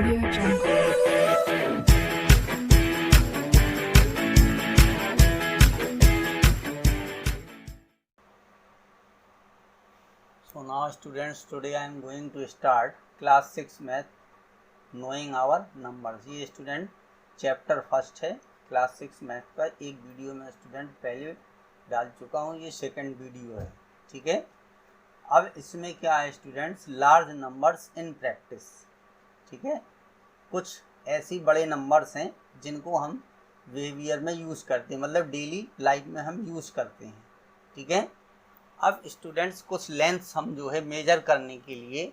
Audio Jungle. So now students, today I am going to start class 6 math knowing our numbers। ये student chapter first है class 6 math का। एक video में student पहले डाल चुका हूँ, ये सेकंड वीडियो है, ठीक है। अब इसमें क्या है students, large numbers in practice, ठीक है। कुछ ऐसी बड़े नंबर्स हैं जिनको हम बिहेवियर में यूज़ करते हैं, मतलब डेली लाइफ में हम यूज़ करते हैं, ठीक है। अब स्टूडेंट्स कुछ लेंथ्स हम जो है मेजर करने के लिए,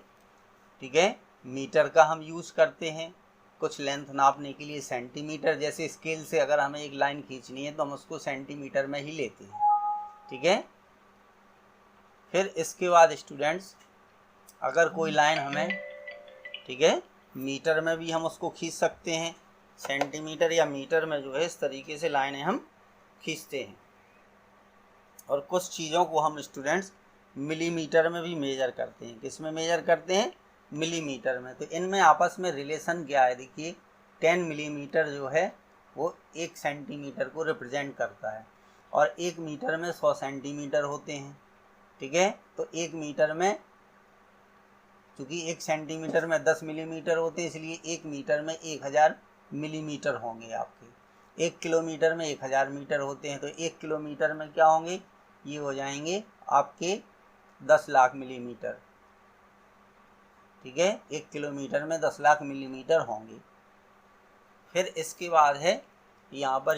ठीक है, मीटर का हम यूज़ करते हैं। कुछ लेंथ नापने के लिए सेंटीमीटर, जैसे स्केल से अगर हमें एक लाइन खींचनी है तो हम उसको सेंटीमीटर में ही लेते हैं, ठीक है। फिर इसके बाद स्टूडेंट्स अगर कोई लाइन हमें, ठीक है, मीटर में भी हम उसको खींच सकते हैं, सेंटीमीटर या मीटर में जो है इस तरीके से लाइनें हम खींचते हैं। और कुछ चीज़ों को हम स्टूडेंट्स मिलीमीटर में भी मेजर करते हैं। किस में मेजर करते हैं? मिलीमीटर में। तो इनमें आपस में रिलेशन क्या है, देखिए 10 मिलीमीटर जो है वो 1 सेंटीमीटर को रिप्रेजेंट करता है, और 1 मीटर में 100 सेंटीमीटर होते हैं, ठीक है। तो 1 मीटर में, चूँकि 1 सेंटीमीटर में 10 मिलीमीटर होते हैं, इसलिए 1 मीटर में 1000 मिलीमीटर होंगे आपके। 1 किलोमीटर में 1000 मीटर होते हैं, तो 1 किलोमीटर में क्या होंगे, ये हो जाएंगे आपके 10 लाख मिलीमीटर, ठीक है। 1 किलोमीटर में 10 लाख मिलीमीटर होंगे। फिर इसके बाद है यहाँ पर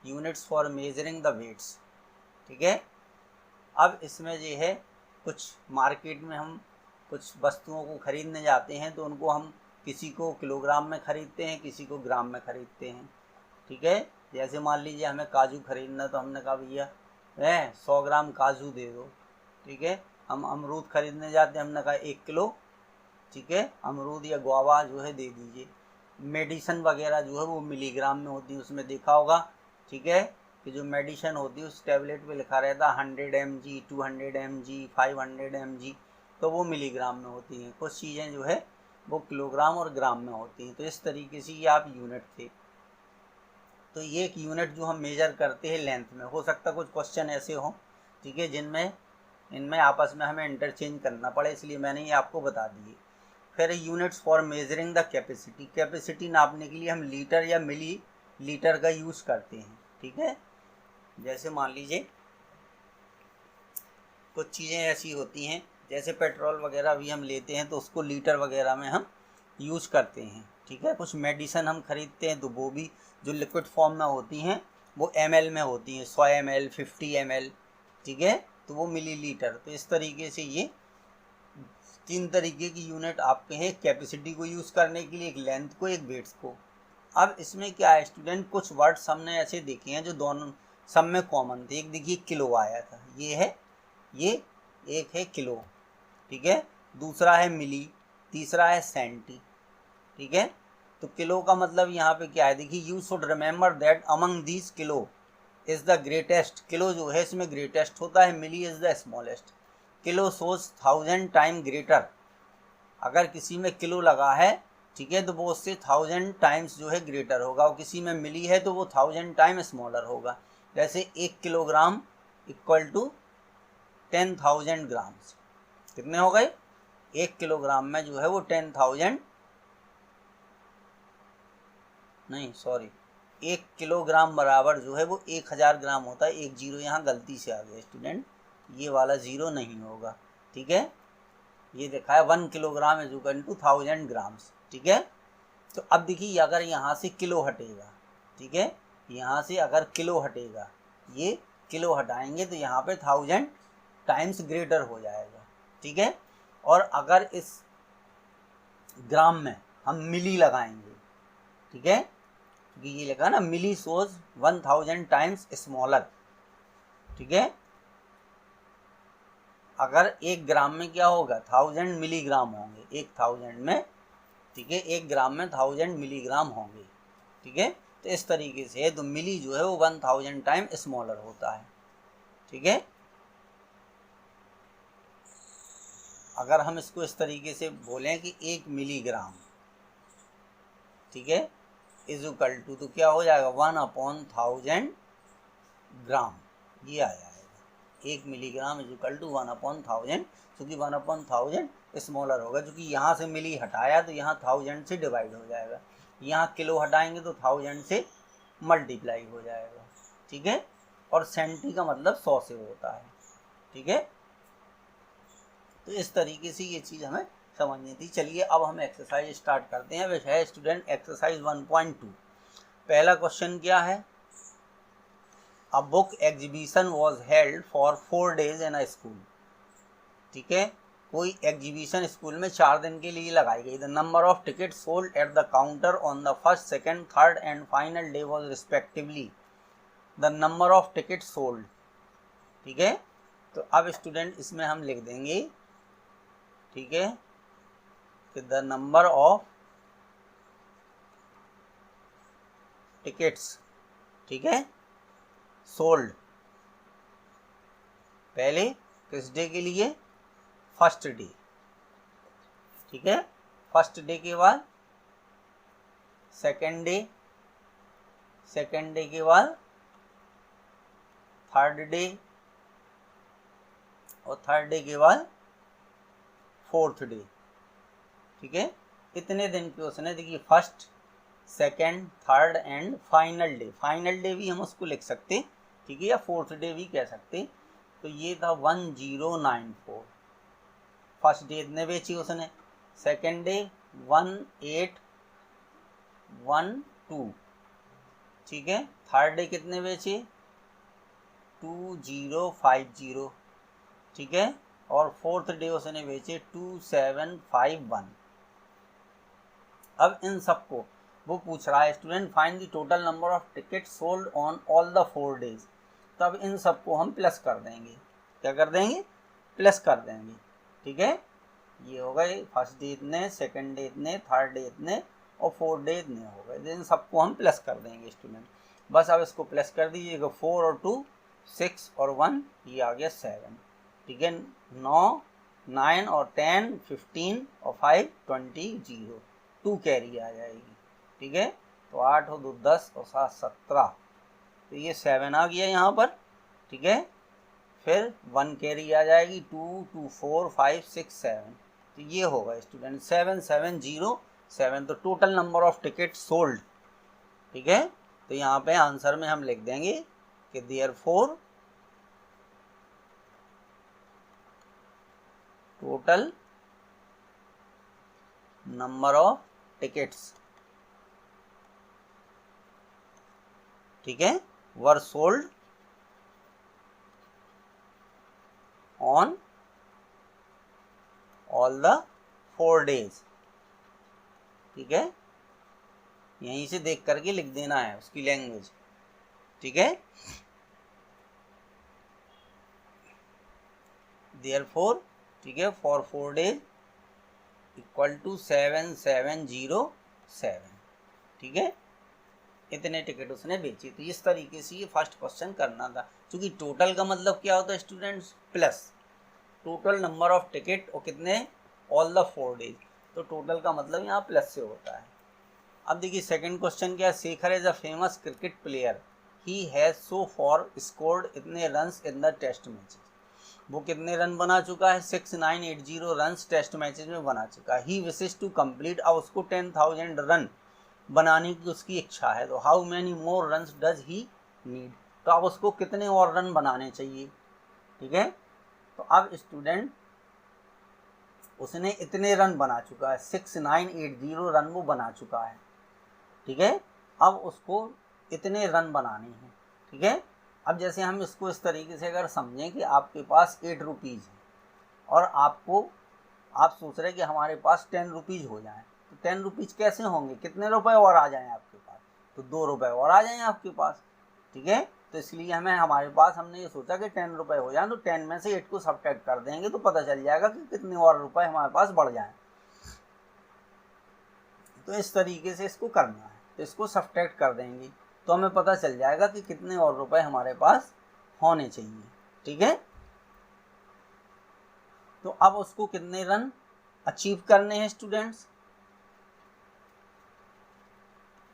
units for measuring the weights, ठीक है। अब इसमें जो है कुछ मार्केट में हम कुछ वस्तुओं को खरीदने जाते हैं तो उनको हम किसी को किलोग्राम में ख़रीदते हैं, किसी को ग्राम में ख़रीदते हैं, ठीक है। जैसे मान लीजिए हमें काजू खरीदना, तो हमने कहा भैया 100 ग्राम काजू दे दो, ठीक है। हम अमरूद खरीदने जाते हैं, हमने कहा 1 किलो, ठीक है, अमरूद या गुआवा जो है दे दीजिए। मेडिसिन वगैरह जो है वो मिलीग्राम में होती है, उसमें देखा होगा, ठीक है, कि जो मेडिसिन होती है उस टैबलेट पे लिखा रहता है 100 mg, 200 mg, 500 mg, तो वो मिलीग्राम में होती हैं। कुछ चीज़ें जो है वो किलोग्राम और ग्राम में होती हैं। तो इस तरीके से ये आप यूनिट थे। तो ये एक यूनिट जो हम मेजर करते हैं लेंथ में, हो सकता कुछ क्वेश्चन ऐसे हों, ठीक है, जिनमें इनमें आपस में हमें इंटरचेंज करना पड़े, इसलिए मैंने ये आपको बता दिए। फिर units for measuring the capacity, capacity नापने के लिए हम लीटर या मिली लीटर का यूज़ करते हैं, ठीक है। जैसे मान लीजिए कुछ चीज़ें ऐसी होती हैं, जैसे पेट्रोल वगैरह भी हम लेते हैं तो उसको लीटर वगैरह में हम यूज़ करते हैं, ठीक है। कुछ मेडिसिन हम खरीदते हैं तो वो भी जो लिक्विड फॉर्म में होती हैं वो ml में होती हैं, 100 ml, 50 ml, ठीक है, तो वो मिलीलीटर। तो इस तरीके से ये 3 तरीके की यूनिट आपके हैं, कैपेसिटी को यूज़ करने के लिए, एक लेंथ को, एक वेट्स को। अब इसमें क्या है स्टूडेंट, कुछ वर्ड्स हमने ऐसे देखे हैं जो दोनों सब में कॉमन थे। एक देखिए किलो आया था, ये है, ये एक है किलो, ठीक है, दूसरा है मिली, तीसरा है सेंटी, ठीक है। तो किलो का मतलब यहाँ पे क्या है, देखिए you should remember that among these kilo is the greatest. Kilo जो है इसमें ग्रेटेस्ट होता है, milli is the smallest. Kilo सोज 1000 टाइम ग्रेटर। अगर किसी में किलो लगा है, ठीक है, तो वो उससे 1000 टाइम्स जो है ग्रेटर होगा, और किसी में मिली है तो वो 1000 टाइम स्मॉलर होगा। जैसे 1 किलोग्राम इक्वल टू 10,000 ग्राम्स, कितने हो गए, 1 किलोग्राम में जो है वो 1 किलोग्राम बराबर जो है वो 1000 ग्राम होता है। एक जीरो यहाँ गलती से आ गया स्टूडेंट, ये वाला जीरो नहीं होगा, ठीक है। ये देखा है 1 kilogram is equal to 1000 grams, ठीक है। तो अब देखिए अगर यहाँ से किलो हटेगा, ठीक है, यहाँ से अगर किलो हटेगा, ये किलो हटाएंगे तो यहाँ पे 1000 टाइम्स ग्रेटर हो जाएगा, ठीक है। और अगर इस ग्राम में हम मिली लगाएंगे, ठीक है, क्योंकि ये लिखा ना मिली सोज 1000 टाइम्स स्मॉलर, ठीक है। अगर 1 ग्राम में क्या होगा, 1000 मिलीग्राम होंगे, 1000 में, ठीक है, 1 ग्राम में 1000 मिलीग्राम होंगे, ठीक है। तो इस तरीके से तो मिली जो है वो 1000 टाइम स्मॉलर होता है, ठीक है। अगर हम इसको इस तरीके से बोलें कि 1 मिलीग्राम, ठीक है, इज इक्वल टू, तो क्या हो जाएगा 1/1000 ग्राम, ये आ जाएगा 1 मिलीग्राम इज इक्वल टू 1/1000, क्योंकि 1/1000 स्मॉलर होगा, क्योंकि यहाँ से मिली हटाया तो यहाँ 1000 से डिवाइड हो जाएगा, यहाँ किलो हटाएंगे तो 1000 से मल्टीप्लाई हो जाएगा, ठीक है। और सेंटी का मतलब 100 से होता है, ठीक है। तो इस तरीके से ये चीज़ हमें समझनी थी। चलिए अब हम एक्सरसाइज स्टार्ट करते हैं। वह है स्टूडेंट एक्सरसाइज 1.2। पहला क्वेश्चन क्या है, a book exhibition was held for 4 days in a school, ठीक है। कोई एग्जीबिशन स्कूल में 4 दिन के लिए लगाई गई। The number of ticket sold at the counter on the first, second, third and final day was respectively the number of ticket sold, ठीक है। तो अब स्टूडेंट इसमें हम लिख देंगे, ठीक है, कि द नंबर ऑफ टिकट्स, ठीक है, सोल्ड, पहले किस डे के लिए, फर्स्ट डे, ठीक है। फर्स्ट डे के बाद सेकेंड डे, सेकेंड डे के बाद थर्ड डे, और थर्ड डे के बाद फोर्थ डे, ठीक है। इतने दिन के उसने, देखिए first, second, third and final day, final day भी हम उसको लिख सकते, ठीक है, या फोर्थ डे भी कह सकते। तो ये था 1094, फर्स्ट डे इतने बेची उसने, सेकेंड डे 1812, ठीक है, थर्ड डे कितने बेचे 2050, ठीक है, और फोर्थ डे उसने बेचे 2751। अब इन सबको वो पूछ रहा है student find the total number of ticket sold on all the 4 days। तो अब इन सबको हम प्लस कर देंगे, क्या कर देंगे, प्लस कर देंगे, ठीक है। ये हो गए फर्स्ट डे इतने, सेकंड डे इतने, थर्ड डे इतने और फोर्थ डे इतने हो गए। इन सबको हम प्लस कर देंगे स्टूडेंट, बस अब इसको प्लस कर दीजिएगा, 4 और 2 6 और 1 ये आ गया 7, ठीक है। 9 9 और 10 15 और 5 20 2 कैरी आ जाएगी, ठीक है। तो 8 और 2 10 और 7 17, तो ये 7 आ गया यहाँ पर, ठीक है। फिर 1 कैरी आ जाएगी, 2 2 4 5 6 7, तो ये होगा स्टूडेंट 7707। तो total number of ticket sold, ठीक है। तो यहाँ पे आंसर में हम लिख देंगे कि therefore total number of tickets, ठीक है, were sold on all the 4 days, ठीक है। यहीं से देख करके लिख देना है उसकी लैंग्वेज, ठीक है। देयरफॉर, ठीक है, फॉर 4 days इक्वल टू 7707, ठीक है। इतने टिकट उसने बेची। तो इस तरीके से ये फर्स्ट क्वेश्चन करना था, क्योंकि टोटल का मतलब क्या होता है students, plus total number of ticket और कितने, ऑल द 4 days, तो टोटल का मतलब यहाँ प्लस से होता है। अब देखिए सेकंड क्वेश्चन क्या है, Shekhar is a famous cricket player, he has so far scored इतने runs in the test matches, वो कितने रन बना चुका है, 6980 रन्स टेस्ट मैचेस में बना चुका है। ही विशेस टू कंप्लीट, अब उसको 10,000 रन बनाने की उसकी इच्छा है, तो how many more runs does he need, तो अब उसको कितने और रन बनाने चाहिए, ठीक है। तो अब स्टूडेंट उसने इतने रन बना चुका है, 6980 रन वो बना चुका है, ठीक है। अब उसको इतने रन बनाने हैं, ठीक है। अब जैसे हम इसको इस तरीके से अगर समझें कि आपके पास 8 रुपीज़ है और आपको, आप सोच रहे हैं कि हमारे पास 10 रुपीज़ हो जाए, तो 10 रुपीज़ कैसे होंगे, कितने रुपए और आ जाएं आपके पास, तो 2 रुपए और आ जाएं आपके पास, ठीक है। तो इसलिए हमारे पास हमने ये सोचा कि 10 रुपए हो जाएं, तो 10 में से 8 को सब्ट्रैक्ट कर देंगे तो पता चल जाएगा कि कितने और रुपए हमारे पास बढ़ जाएं। तो इस तरीके से इसको करना है, तो इसको सब्ट्रैक्ट कर देंगे तो हमें पता चल जाएगा कि कितने और रुपए हमारे पास होने चाहिए, ठीक है। तो अब उसको कितने रन अचीव करने हैं स्टूडेंट्स,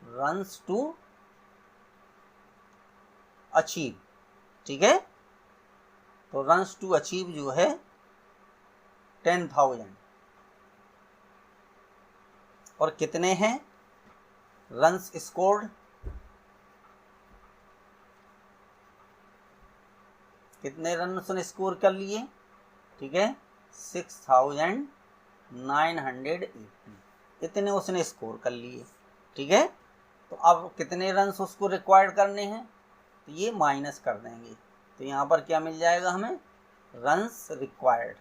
रन्स टू अचीव, ठीक है। तो रन्स टू अचीव जो है 10,000 और कितने हैं रन्स स्कोर्ड, कितने रन उसने स्कोर कर लिए, ठीक है 6,980, इतने उसने स्कोर कर लिए, ठीक है। तो अब कितने रन्स उसको रिक्वायर्ड करने हैं, तो ये माइनस कर देंगे, तो यहाँ पर क्या मिल जाएगा हमें, रन्स रिक्वायर्ड,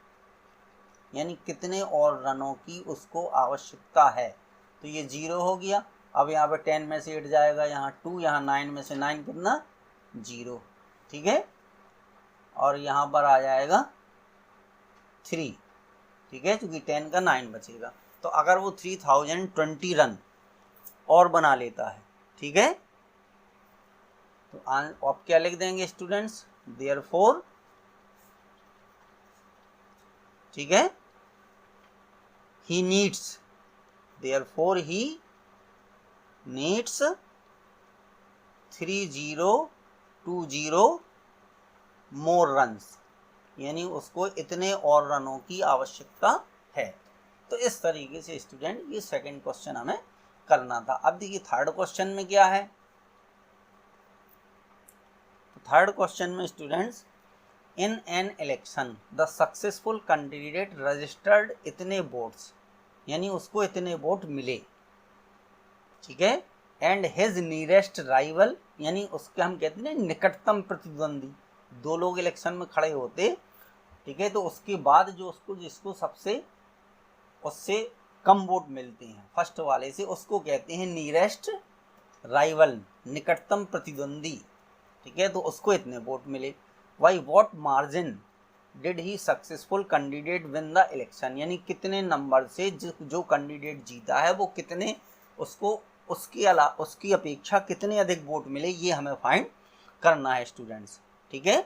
यानी कितने और रनों की उसको आवश्यकता है। तो ये 0 हो गया। अब यहाँ पर 10 में से 8 जाएगा, यहाँ 2, यहाँ 9 में से 9 कितना 0, ठीक है। और यहाँ पर आ जाएगा 3, ठीक है, क्योंकि 10 का 9 बचेगा। तो अगर वो 3020 रन और बना लेता है, ठीक है, तो आप क्या लिख देंगे स्टूडेंट्स, देयरफॉर, ठीक है, he needs, therefore he needs 3020 more runs, यानी उसको इतने और रनों की आवश्यकता है। तो इस तरीके से स्टूडेंट ये सेकंड क्वेश्चन हमें करना था। अब देखिए थर्ड क्वेश्चन में क्या है, तो थर्ड क्वेश्चन में students, in an election the successful candidate registered इतने वोट्स, यानी उसको इतने वोट मिले, ठीक है, एंड हिज नियरेस्ट राइवल, यानी उसके हम कहते हैं निकटतम प्रतिद्वंदी, दो लोग इलेक्शन में खड़े होते, ठीक है, तो उसके बाद जो उसको जिसको सबसे उससे कम वोट मिलते हैं फर्स्ट वाले से, उसको कहते हैं नियरेस्ट राइवल, निकटतम प्रतिद्वंदी, ठीक है, तो उसको इतने वोट मिले। Why what margin did he successful candidate win the election, यानी कितने नंबर से जो कैंडिडेट जीता है वो कितने उसको उसकी अपेक्षा कितने अधिक वोट मिले, ये हमें फाइंड करना है स्टूडेंट्स, ठीक है।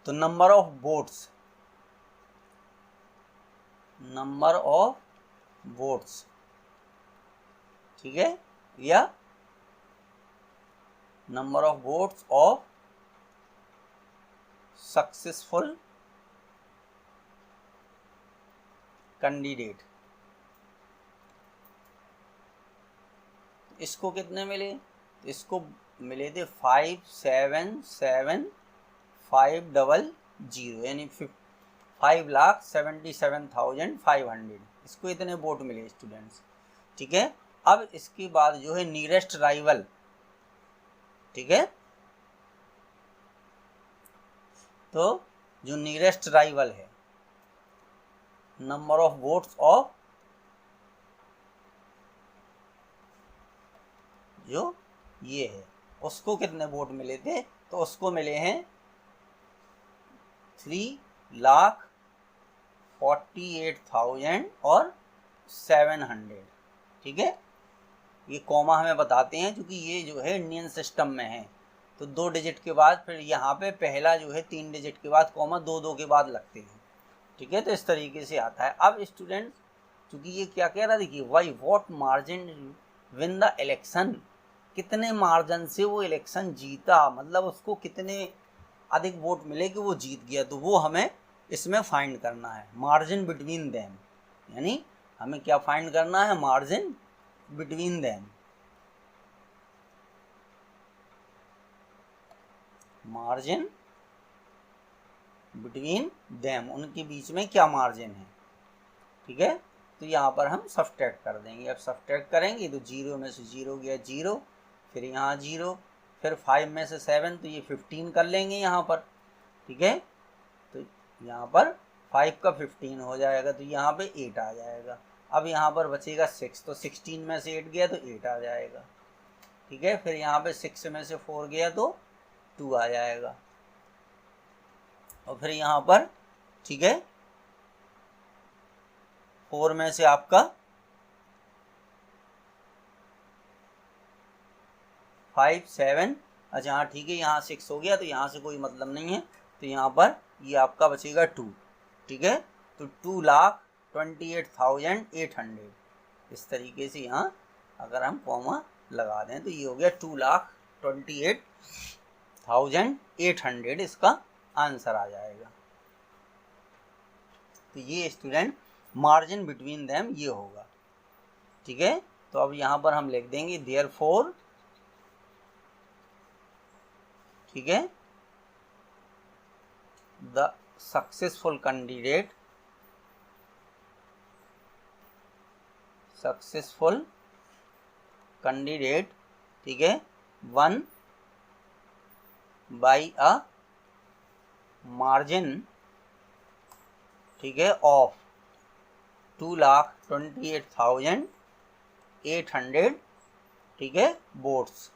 तो नंबर ऑफ वोट्स, ठीक है, या number of votes of successful candidate, इसको कितने मिले, इसको मिले थे 577,500, यानी 5,77,500, इसको इतने वोट मिले स्टूडेंट्स, ठीक है। अब इसके बाद जो है नियरेस्ट राइवल, ठीक है, तो जो नियरेस्ट राइवल है, नंबर ऑफ वोट्स ऑफ जो ये है, उसको कितने वोट मिले थे, तो उसको मिले हैं 3,48,700, ठीक है। ये कॉमा हमें बताते हैं क्योंकि ये जो है इंडियन सिस्टम में है, तो 2 डिजिट के बाद फिर यहाँ पे पहला जो है 3 डिजिट के बाद कॉमा 2 के बाद लगते हैं, ठीक है, तो इस तरीके से आता है। अब स्टूडेंट्स क्योंकि ये क्या कह रहा है, देखिए why what margin win the election, कितने मार्जिन से वो इलेक्शन जीता, मतलब उसको कितने अधिक वोट मिले कि वो जीत गया, तो वो हमें इसमें फाइंड करना है, मार्जिन बिटवीन देम, यानी हमें क्या फाइंड करना है, margin between them, margin between them, उनके बीच में क्या मार्जिन है, ठीक है। तो यहाँ पर हम सब्ट्रैक्ट कर देंगे, अब सब्ट्रैक्ट करेंगे तो 0 में से 0 गया 0, फिर यहाँ 0, फिर 5 में से 7, तो ये 15 कर लेंगे यहाँ पर, ठीक है, तो यहाँ पर 5 का 15 हो जाएगा, तो यहाँ पे 8 आ जाएगा। अब यहाँ पर बचेगा 6, तो 16 में से 8 गया तो 8 आ जाएगा, ठीक है, फिर यहाँ पे 6 में से 4 गया तो 2 आ जाएगा, और फिर यहाँ पर, ठीक है, 4 में से आपका 5 7, अच्छा हाँ ठीक है, यहाँ 6 हो गया तो यहाँ से कोई मतलब नहीं है, तो यहाँ पर ये आपका बचेगा 2, ठीक है, तो 2,28,800 इस तरीके से यहाँ अगर हम कॉमा लगा दें तो ये हो गया 2,28,800 इसका आंसर आ जाएगा। तो ये स्टूडेंट मार्जिन बिटवीन देम ये होगा, ठीक है। तो अब यहाँ पर हम लिख देंगे देयरफॉर, ठीक है, द सक्सेसफुल कैंडिडेट, ठीक है, वन बाई अ मार्जिन, ठीक है, ऑफ 2,28,800, ठीक है, वोट्स।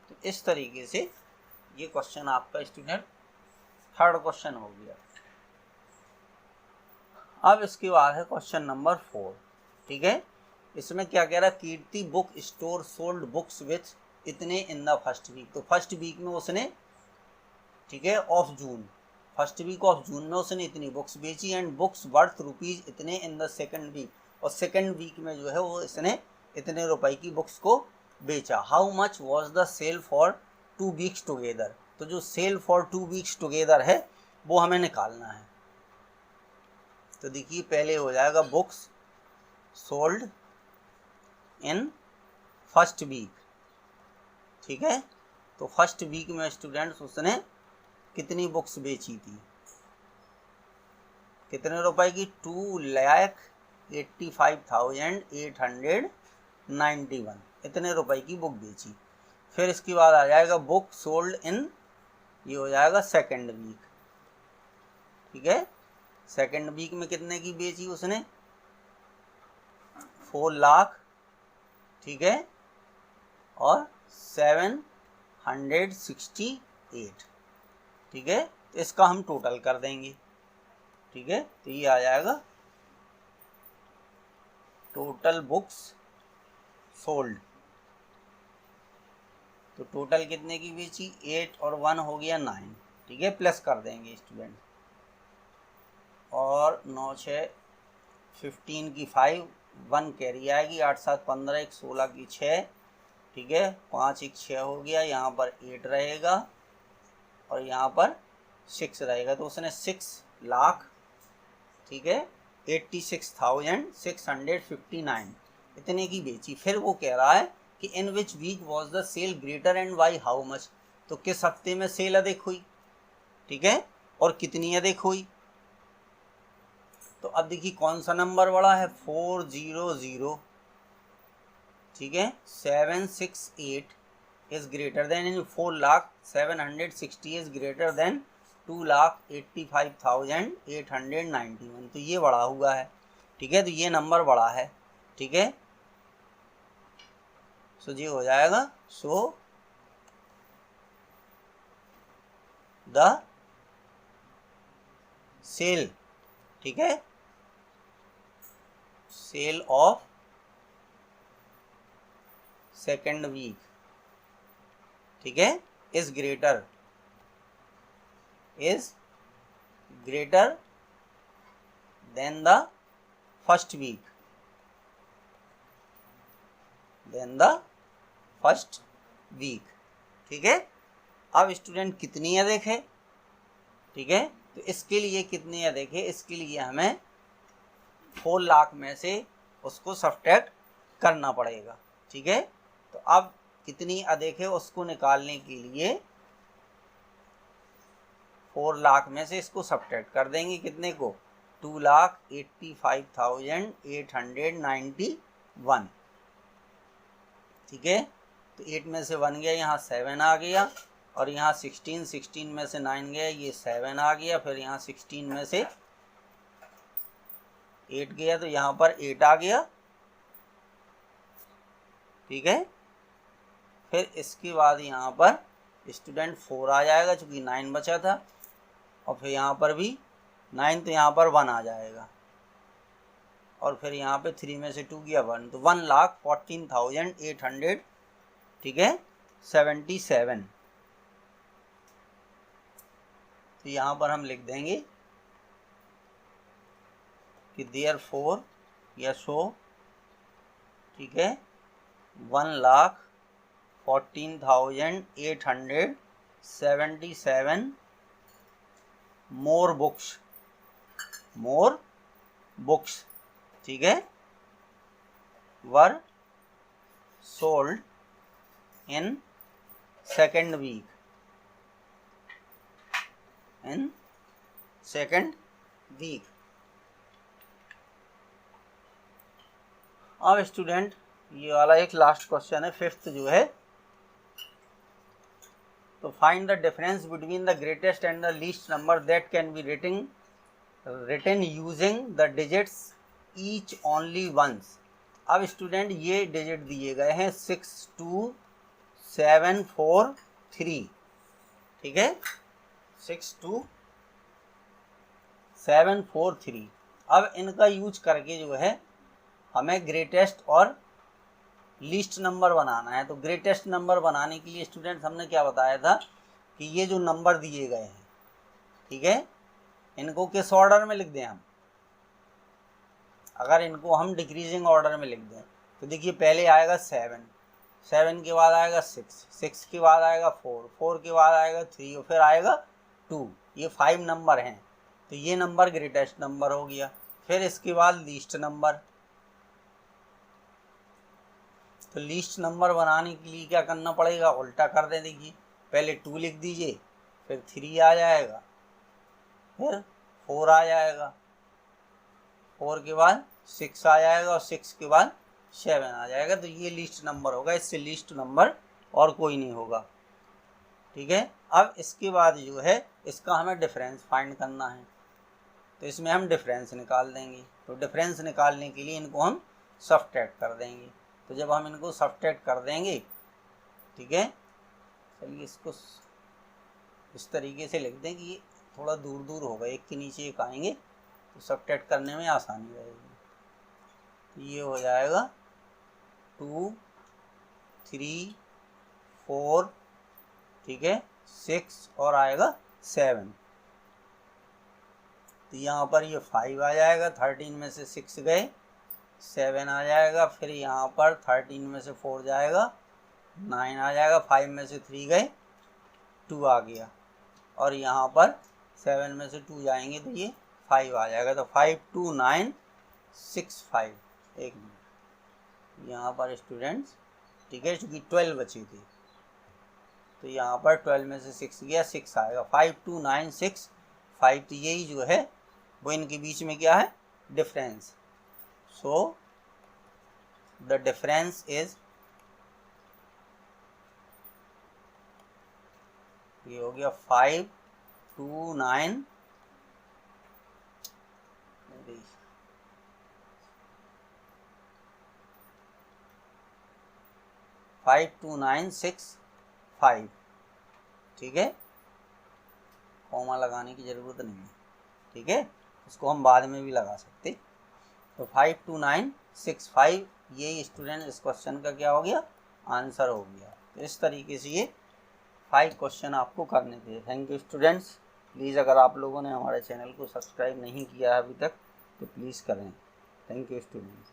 तो इस तरीके से ये क्वेश्चन आपका स्टूडेंट थर्ड क्वेश्चन हो गया। अब इसके बाद है क्वेश्चन नंबर 4, ठीक है। इसमें क्या कह रहा है, Kirti book store sold books with इतने इन द फर्स्ट वीक। तो फर्स्ट वीक में उसने, ठीक है, of June, first week of June में उसने इतनी बुक्स बेची एंड बुक्स वर्थ रुपीज इतने इन द सेकंड वीक, और सेकंड वीक में जो है वो इसने इतने रुपए की बुक्स को बेचा। How much was the sale for 2 weeks together. तो जो सेल फॉर 2 वीक्स टुगेदर है वो हमें निकालना है। तो देखिए पहले हो जाएगा books sold in first week, ठीक है। तो फर्स्ट वीक में स्टूडेंट्स उसने कितनी बुक्स बेची थी, कितने रुपए की, 2,85,891, इतने रुपए की बुक बेची। फिर इसके बाद आ जाएगा बुक सोल्ड इन, ये हो जाएगा सेकंड वीक, ठीक है। सेकंड वीक में कितने की बेची उसने, 4 लाख, ठीक है, और 768, ठीक है। तो इसका हम टोटल कर देंगे, ठीक है। तो ये आ जाएगा टोटल बुक्स सोल्ड। तो टोटल कितने की बेची, 8 और 1 हो गया 9, ठीक है, प्लस कर देंगे स्टूडेंट, और 9 6 15 की 5, 1 कैरी आएगी, 8 7 15, 1 16 की 6, ठीक है, 5 1 6 हो गया, यहाँ पर 8 रहेगा और यहाँ पर 6 रहेगा। तो उसने 6 लाख, ठीक है, 86,659 इतने की बेची। फिर वो कह रहा है कि in which week was the sale greater and why how much. तो किस हफ्ते में सेल अधिक हुई, ठीक है, और कितनी अधिक हुई। तो अब देखिए कौन सा नंबर बड़ा है, 400, ठीक है, 768 is greater then 4,760 is greater then 2,85,891। तो ये बड़ा हुआ है, ठीक है, तो ये नंबर बड़ा है, ठीक है। सो ये हो जाएगा, सो द सेल, ठीक है, सेल ऑफ सेकेंड वीक, ठीक है, is greater than the first week, ठीक है। अब स्टूडेंट कितनी अधिक है, ठीक है, तो इसके लिए कितनी अधिक है, इसके लिए हमें 4 लाख में से उसको सब्ट्रैक्ट करना पड़ेगा, ठीक है। तो अब कितनी अधिक है उसको निकालने के लिए 4 लाख में से इसको सब्ट्रैक्ट कर देंगे, कितने को, 2,85,891, ठीक है। तो 8 में से 1 गया, यहाँ 7 आ गया, और यहाँ 16 में से 9 गया, ये 7 आ गया, फिर यहाँ 16 में से 8 गया, तो यहाँ पर 8 आ गया, ठीक है। फिर इसके बाद यहाँ पर स्टूडेंट 4 आ जाएगा चूँकि 9 बचा था, और फिर यहाँ पर भी 9, तो यहाँ पर 1 आ जाएगा, और फिर यहाँ पे 3 में से 2 गया 1, तो 1,14,800, ठीक है, 77। तो यहाँ पर हम लिख देंगे कि देयरफॉर या सो, ठीक है, 1,14,877 मोर बुक्स, ठीक है, were sold in second week. अब स्टूडेंट ये वाला एक लास्ट क्वेश्चन है, फिफ्थ जो है, तो find the difference between the greatest and the least number that can be written using the digits each only once. अब स्टूडेंट ये डिजिट दिए गए हैं 62743, ठीक है, 62743। अब इनका यूज करके जो है हमें ग्रेटेस्ट और लीस्ट नंबर बनाना है। तो ग्रेटेस्ट नंबर बनाने के लिए स्टूडेंट्स हमने क्या बताया था कि ये जो नंबर दिए गए हैं, ठीक है, इनको किस ऑर्डर में लिख दें हम। अगर इनको हम डिक्रीजिंग ऑर्डर में लिख दें तो देखिए पहले आएगा 7, 7 के बाद आएगा 6, 6 के बाद आएगा 4, 4 के बाद आएगा 3 और फिर आएगा 2। ये 5 नंबर हैं, तो ये नंबर ग्रेटेस्ट नंबर हो गया। फिर इसके बाद लीस्ट नंबर, तो लीस्ट नंबर बनाने के लिए क्या करना पड़ेगा, उल्टा कर दें। देखिए पहले 2 लिख दीजिए, फिर 3 आ जाएगा, फिर 4 आ जाएगा, 4 के बाद 6 आ जाएगा और 6 के बाद 7 आ जाएगा। तो ये लीस्ट नंबर होगा, इससे लीस्ट नंबर और कोई नहीं होगा, ठीक है। अब इसके बाद जो है इसका हमें डिफरेंस फाइंड करना है, तो इसमें हम डिफरेंस निकाल देंगे। तो डिफरेंस निकालने के लिए इनको हम सब्ट्रैक्ट कर देंगे। तो जब हम इनको सब्ट्रैक्ट कर देंगे, ठीक है, चलिए इसको इस तरीके से लिख दें कि ये थोड़ा दूर दूर होगा, एक के नीचे एक आएंगे तो सब्ट्रैक्ट करने में आसानी रहेगी। तो ये हो जाएगा 2, 3, 4, ठीक है, 6 और आएगा 7। तो यहाँ पर ये 5 आ जाएगा, 13 में से 6 गए, 7 आ जाएगा, फिर यहाँ पर 13 में से 4 जाएगा, 9 आ जाएगा, 5 में से 3 गए, 2 आ गया, और यहाँ पर 7 में से 2 जाएंगे तो ये 5 आ जाएगा। तो 5, 2, 9, 6, 5। एक मिनट, यहाँ पर स्टूडेंट्स, ठीक है, चूँकि 12 बची थी तो यहाँ पर 12 में से 6 गया, 6 आएगा। 5, 2, 9, 6, 5। तो यही जो है वो इनके बीच में क्या है, difference. So the difference is, ये हो गया 5, 2, 9, 5, 2, 9, 6, 5, ठीक है, कॉमा लगाने की ज़रूरत नहीं है, ठीक है, इसको हम बाद में भी लगा सकते। तो 5, 2, 9, 6, 5, ये स्टूडेंट इस क्वेश्चन का क्या हो गया, आंसर हो गया। तो इस तरीके से ये 5 क्वेश्चन आपको करने थे। Thank you students. प्लीज़ अगर आप लोगों ने हमारे चैनल को सब्सक्राइब नहीं किया है अभी तक तो प्लीज़ करें। Thank you students.